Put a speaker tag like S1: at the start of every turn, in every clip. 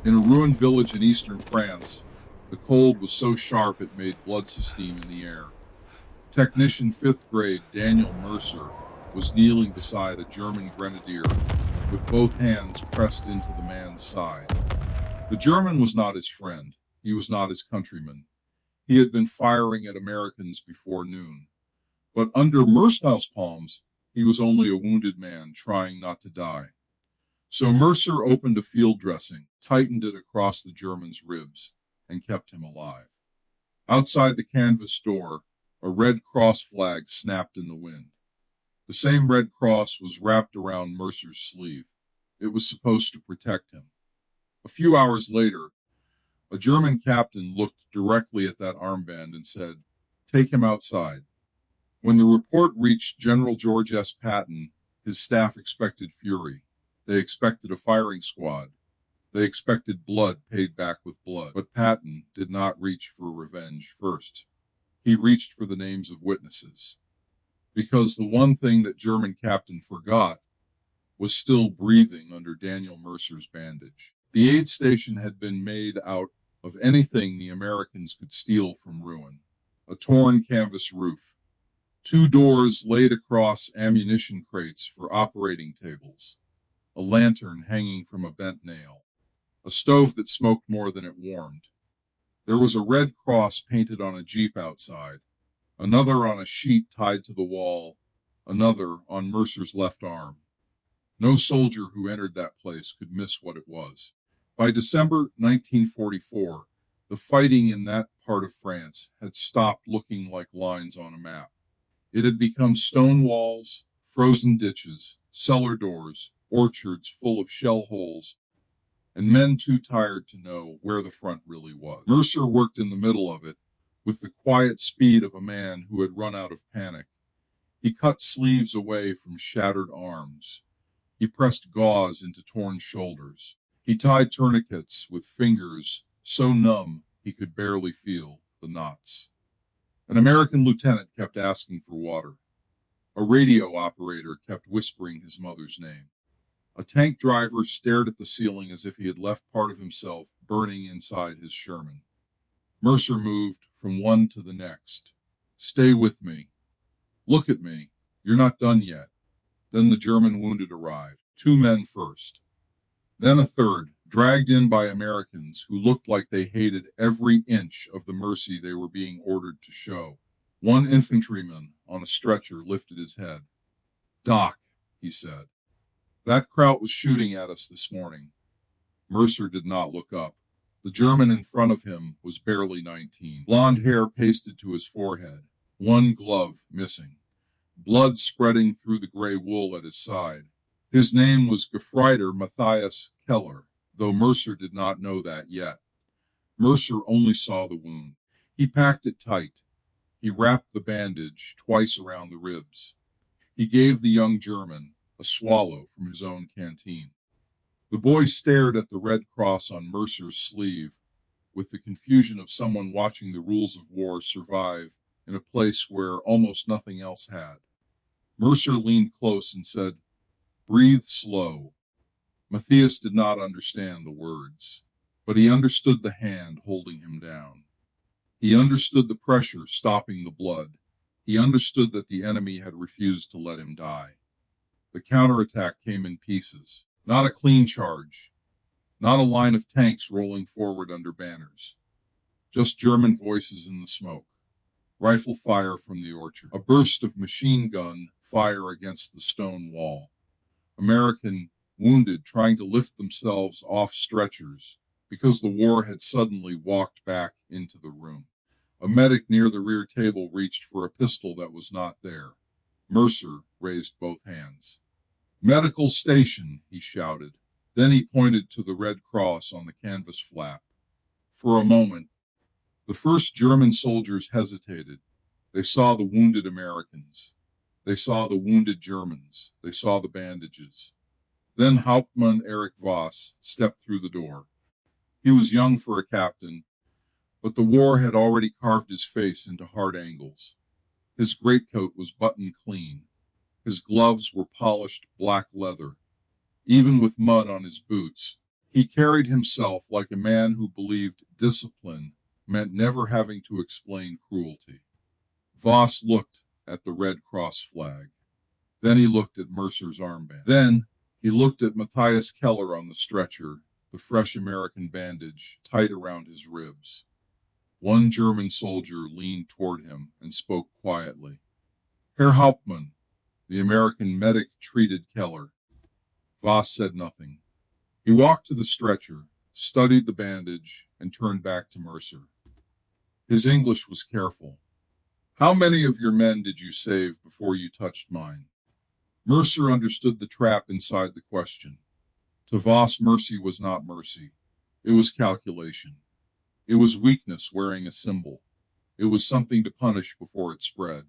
S1: In a ruined village in eastern France, the cold was so sharp it made blood steam in the air. Technician fifth grade Daniel Mercer was kneeling beside a German grenadier with both hands pressed into the man's side. The German was not his friend. He was not his countryman. He had been firing at Americans before noon. But under Mercer's palms, he was only a wounded man trying not to die. So Mercer opened a field dressing, tightened it across the German's ribs, and kept him alive. Outside the canvas door, a Red Cross flag snapped in the wind. The same Red Cross was wrapped around Mercer's sleeve. It was supposed to protect him. A few hours later, a German captain looked directly at that armband and said, "Take him outside." When the report reached General George S. Patton, his staff expected fury. They expected a firing squad. They expected blood paid back with blood. But Patton did not reach for revenge first. He reached for the names of witnesses. Because the one thing that German captain forgot was still breathing under Daniel Mercer's bandage. The aid station had been made out of anything the Americans could steal from ruin. A torn canvas roof, two doors laid across ammunition crates for operating tables, a lantern hanging from a bent nail, a stove that smoked more than it warmed. There was a red cross painted on a jeep outside, another on a sheet tied to the wall, another on Mercer's left arm. No soldier who entered that place could miss what it was. By December 1944, the fighting in that part of France had stopped looking like lines on a map. It had become stone walls, frozen ditches, cellar doors, orchards full of shell holes, and men too tired to know where the front really was. Mercer worked in the middle of it with the quiet speed of a man who had run out of panic. He cut sleeves away from shattered arms. He pressed gauze into torn shoulders. He tied tourniquets with fingers so numb he could barely feel the knots. An American lieutenant kept asking for water. A radio operator kept whispering his mother's name. A tank driver stared at the ceiling as if he had left part of himself burning inside his Sherman. Mercer moved from one to the next. "Stay with me. Look at me. You're not done yet." Then the German wounded arrived. 2 men first. Then a third, dragged in by Americans who looked like they hated every inch of the mercy they were being ordered to show. One infantryman on a stretcher lifted his head. "Doc," he said, "that Kraut was shooting at us this morning." Mercer did not look up. The German in front of him was barely 19. Blonde hair pasted to his forehead, one glove missing, blood spreading through the gray wool at his side. His name was Gefreiter Matthias Keller, though Mercer did not know that yet. Mercer only saw the wound. He packed it tight. He wrapped the bandage twice around the ribs. He gave the young German a swallow from his own canteen. The boy stared at the red cross on Mercer's sleeve with the confusion of someone watching the rules of war survive in a place where almost nothing else had. Mercer leaned close and said, "Breathe slow." Matthias did not understand the words, but he understood the hand holding him down. He understood the pressure stopping the blood. He understood that the enemy had refused to let him die. The counterattack came in pieces, not a clean charge, not a line of tanks rolling forward under banners, just German voices in the smoke, rifle fire from the orchard, a burst of machine gun fire against the stone wall. American wounded trying to lift themselves off stretchers because the war had suddenly walked back into the room. A medic near the rear table reached for a pistol that was not there. Mercer raised both hands. "Medical station," he shouted. Then he pointed to the red cross on the canvas flap. For a moment, the first German soldiers hesitated. They saw the wounded Americans. They saw the wounded Germans. They saw the bandages. Then Hauptmann Erich Voss stepped through the door. He was young for a captain, but the war had already carved his face into hard angles. His greatcoat was buttoned clean. His gloves were polished black leather. Even with mud on his boots, He carried himself like a man who believed discipline meant never having to explain cruelty. Voss looked at the Red Cross flag. Then he looked at Mercer's armband. Then he looked at Matthias Keller on the stretcher, the fresh American bandage tight around his ribs. One German soldier leaned toward him and spoke quietly. Herr Hauptmann, the American medic treated Keller. Voss said nothing. He walked to the stretcher, studied the bandage, and turned back to Mercer. His English was careful. How many of your men did you save before you touched mine? Mercer understood the trap inside the question. To Voss, mercy was not mercy. It was calculation. It was weakness wearing a symbol. It was something to punish before it spread.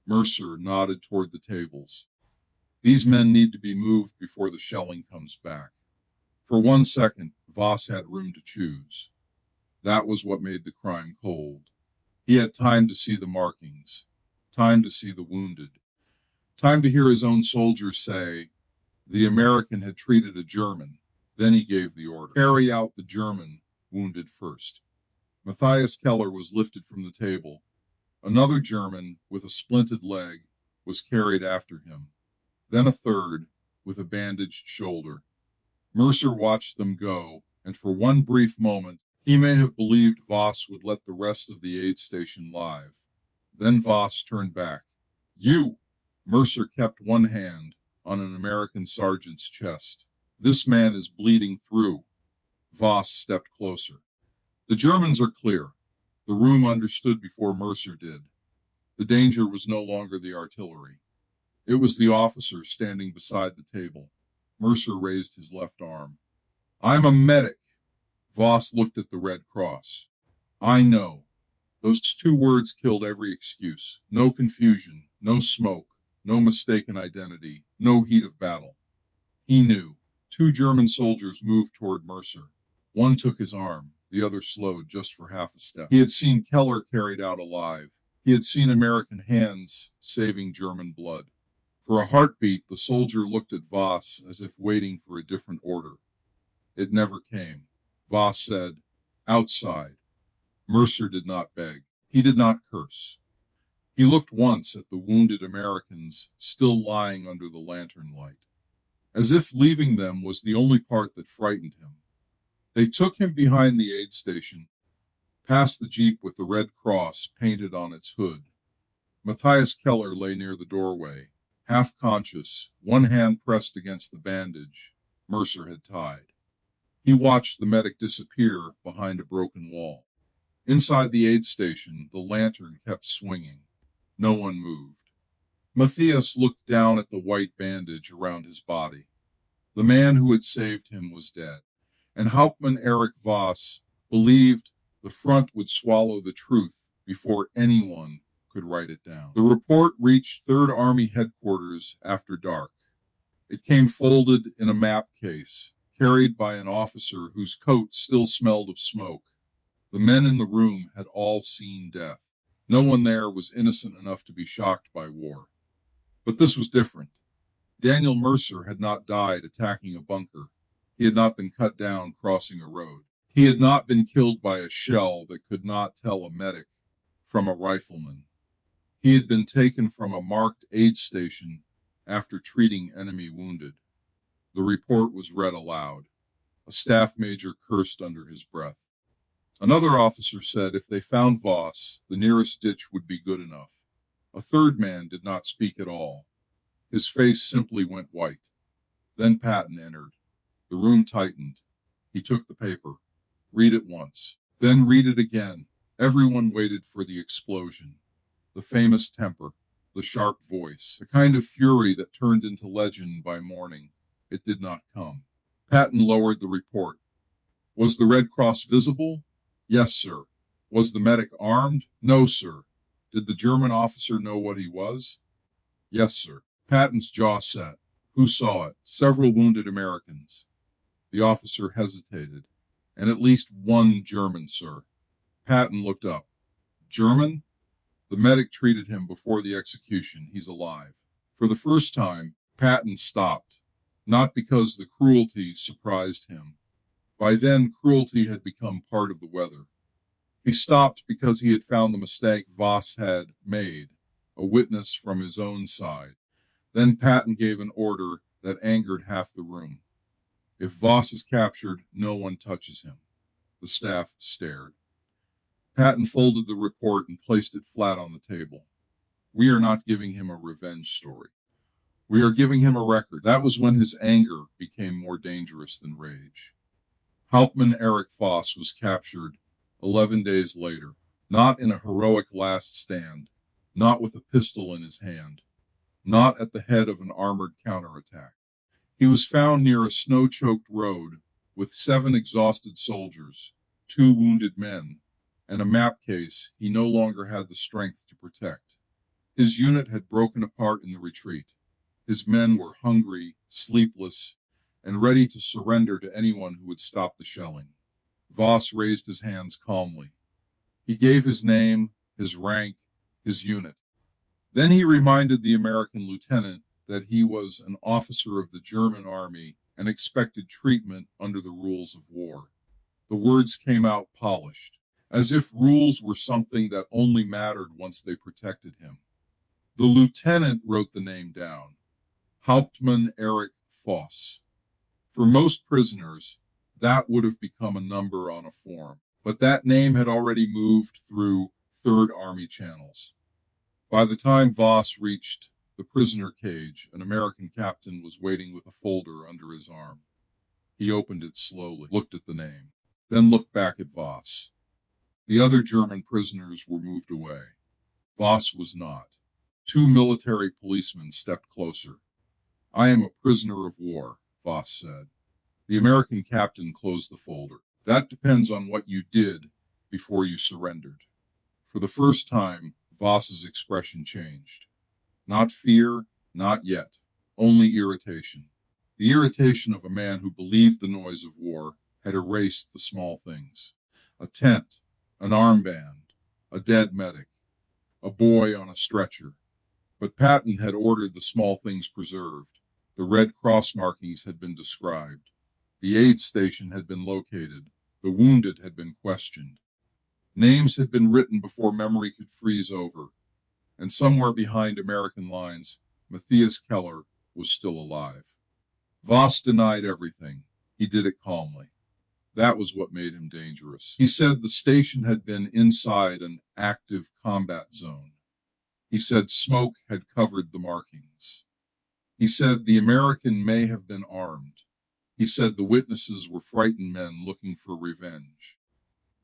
S1: Mercer nodded toward the tables. These men need to be moved before the shelling comes back. For 1 second, Voss had room to choose. That was what made the crime cold. He had time to see the markings, time to see the wounded, time to hear his own soldiers say, the American had treated a German. Then he gave the order, carry out the German wounded first. Matthias Keller was lifted from the table. Another German with a splinted leg was carried after him. Then a third with a bandaged shoulder. Mercer watched them go, and for one brief moment, he may have believed Voss would let the rest of the aid station live. Then Voss turned back. You! Mercer kept one hand on an American sergeant's chest. This man is bleeding through. Voss stepped closer. The Germans are clear. The room understood before Mercer did. The danger was no longer the artillery. It was the officer standing beside the table. Mercer raised his left arm. I'm a medic. Voss looked at the Red Cross. I know. Those 2 words killed every excuse. No confusion, no smoke, no mistaken identity, no heat of battle. He knew. 2 German soldiers moved toward Mercer. One took his arm, the other slowed just for half a step. He had seen Keller carried out alive. He had seen American hands saving German blood. For a heartbeat, the soldier looked at Voss as if waiting for a different order. It never came. Voss said, outside. Mercer did not beg. He did not curse. He looked once at the wounded Americans still lying under the lantern light, as if leaving them was the only part that frightened him. They took him behind the aid station, past the jeep with the Red Cross painted on its hood. Matthias Keller lay near the doorway, half conscious, one hand pressed against the bandage Mercer had tied. He watched the medic disappear behind a broken wall. Inside the aid station, the lantern kept swinging. No one moved. Matthias looked down at the white bandage around his body. The man who had saved him was dead, and Hauptmann Erich Voss believed the front would swallow the truth before anyone could write it down. The report reached 3rd Army headquarters after dark. It came folded in a map case, carried by an officer whose coat still smelled of smoke. The men in the room had all seen death. No one there was innocent enough to be shocked by war. But this was different. Daniel Mercer had not died attacking a bunker. He had not been cut down crossing a road. He had not been killed by a shell that could not tell a medic from a rifleman. He had been taken from a marked aid station after treating enemy wounded. The report was read aloud. A staff major cursed under his breath. Another officer said if they found Voss, the nearest ditch would be good enough. A third man did not speak at all. His face simply went white. Then Patton entered. The room tightened. He took the paper. Read it once. Then read it again. Everyone waited for the explosion. The famous temper. The sharp voice. The kind of fury that turned into legend by morning. It did not come. Patton lowered the report. Was the Red Cross visible? Yes, sir. Was the medic armed? No, sir. Did the German officer know what he was? Yes, sir. Patton's jaw set. Who saw it? Several wounded Americans. The officer hesitated. And at least one German, sir. Patton looked up. German? The medic treated him before the execution. He's alive. For the first time, Patton stopped. Not because the cruelty surprised him, By then, cruelty had become part of the weather. He stopped because he had found the mistake Voss had made, a witness from his own side. Then Patton gave an order that angered half the room. If Voss is captured, no one touches him. The staff stared. Patton folded the report and placed it flat on the table. We are not giving him a revenge story. We are giving him a record. That was when his anger became more dangerous than rage. Hauptmann Erich Voss was captured 11 days later, not in a heroic last stand, not with a pistol in his hand, not at the head of an armored counterattack. He was found near a snow-choked road with 7 exhausted soldiers, 2 wounded men, and a map case he no longer had the strength to protect. His unit had broken apart in the retreat. His men were hungry, sleepless, and ready to surrender to anyone who would stop the shelling. Voss raised his hands calmly. He gave his name, his rank, his unit. Then he reminded the American lieutenant that he was an officer of the German army and expected treatment under the rules of war. The words came out polished, as if rules were something that only mattered once they protected him. The lieutenant wrote the name down. Hauptmann Erich Voss. For most prisoners, that would have become a number on a form, but that name had already moved through Third Army channels. By the time Voss reached the prisoner cage, an American captain was waiting with a folder under his arm. He opened it slowly, looked at the name, then looked back at Voss. The other German prisoners were moved away. Voss was not. 2 military policemen stepped closer. I am a prisoner of war, Voss said. The American captain closed the folder. That depends on what you did before you surrendered. For the first time, Voss's expression changed. Not fear, not yet, only irritation. The irritation of a man who believed the noise of war had erased the small things. A tent, an armband, a dead medic, a boy on a stretcher. But Patton had ordered the small things preserved. The Red Cross markings had been described. The aid station had been located. The wounded had been questioned. Names had been written before memory could freeze over. And somewhere behind American lines, Matthias Keller was still alive. Voss denied everything. He did it calmly. That was what made him dangerous. He said the station had been inside an active combat zone. He said smoke had covered the markings. He said the American may have been armed. He said the witnesses were frightened men looking for revenge.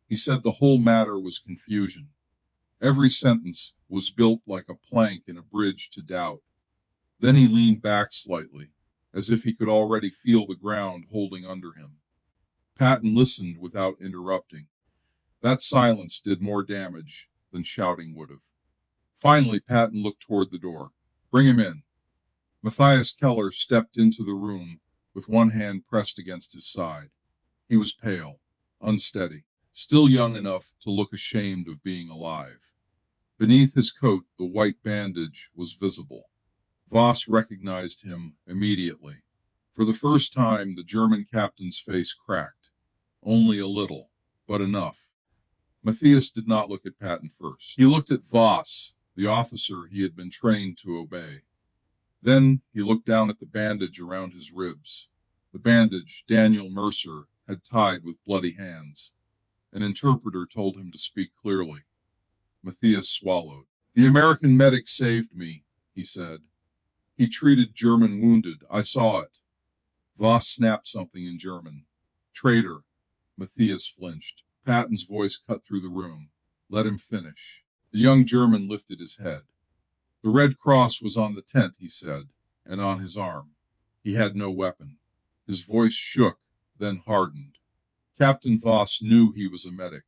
S1: He said the whole matter was confusion. Every sentence was built like a plank in a bridge to doubt. Then he leaned back slightly, as if he could already feel the ground holding under him. Patton listened without interrupting. That silence did more damage than shouting would have. Finally, Patton looked toward the door. Bring him in. Matthias Keller stepped into the room with one hand pressed against his side. He was pale, unsteady, still young enough to look ashamed of being alive. Beneath his coat, the white bandage was visible. Voss recognized him immediately. For the first time, the German captain's face cracked. Only a little, but enough. Matthias did not look at Patton first. He looked at Voss, the officer he had been trained to obey. Then he looked down at the bandage around his ribs. The bandage Daniel Mercer had tied with bloody hands. An interpreter told him to speak clearly. Matthias swallowed. The American medic saved me, he said. He treated German wounded. I saw it. Voss snapped something in German. Traitor. Matthias flinched. Patton's voice cut through the room. Let him finish. The young German lifted his head. The Red Cross was on the tent, he said, and on his arm. He had no weapon. His voice shook, then hardened. Captain Voss knew he was a medic,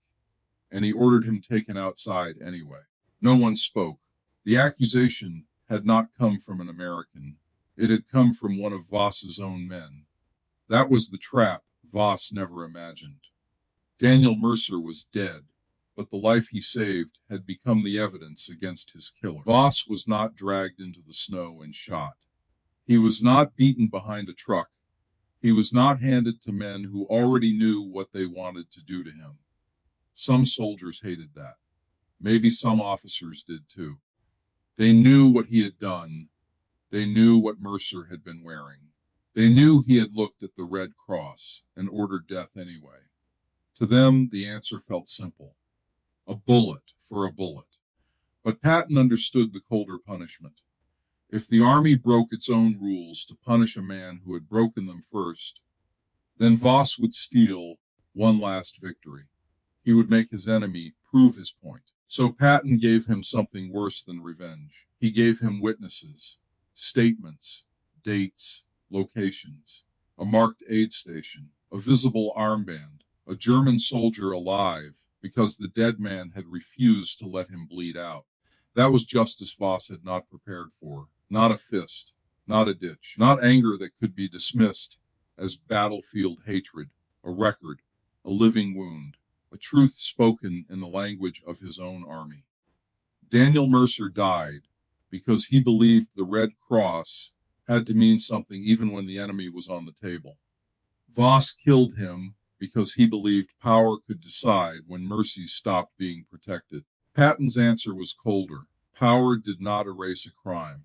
S1: and he ordered him taken outside anyway. No one spoke. The accusation had not come from an American. It had come from one of Voss's own men. That was the trap Voss never imagined. Daniel Mercer was dead, but the life he saved had become the evidence against his killer. Voss was not dragged into the snow and shot. He was not beaten behind a truck. He was not handed to men who already knew what they wanted to do to him. Some soldiers hated that. Maybe some officers did too. They knew what he had done. They knew what Mercer had been wearing. They knew he had looked at the Red Cross and ordered death anyway. To them, the answer felt simple. A bullet for a bullet. But Patton understood the colder punishment. If the army broke its own rules to punish a man who had broken them first, then Voss would steal one last victory. He would make his enemy prove his point. So Patton gave him something worse than revenge. He gave him witnesses, statements, dates, locations, a marked aid station, a visible armband, a German soldier alive because the dead man had refused to let him bleed out. That was justice Voss had not prepared for. Not a fist, not a ditch, not anger that could be dismissed as battlefield hatred, a record, a living wound, a truth spoken in the language of his own army. Daniel Mercer died because he believed the Red Cross had to mean something even when the enemy was on the table. Voss killed him because he believed power could decide when mercy stopped being protected. Patton's answer was colder. Power did not erase a crime.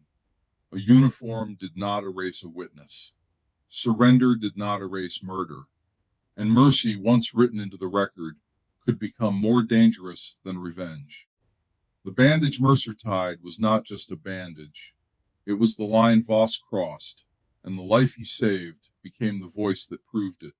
S1: A uniform did not erase a witness. Surrender did not erase murder. And mercy, once written into the record, could become more dangerous than revenge. The bandage Mercer tied was not just a bandage. It was the line Voss crossed, and the life he saved became the voice that proved it.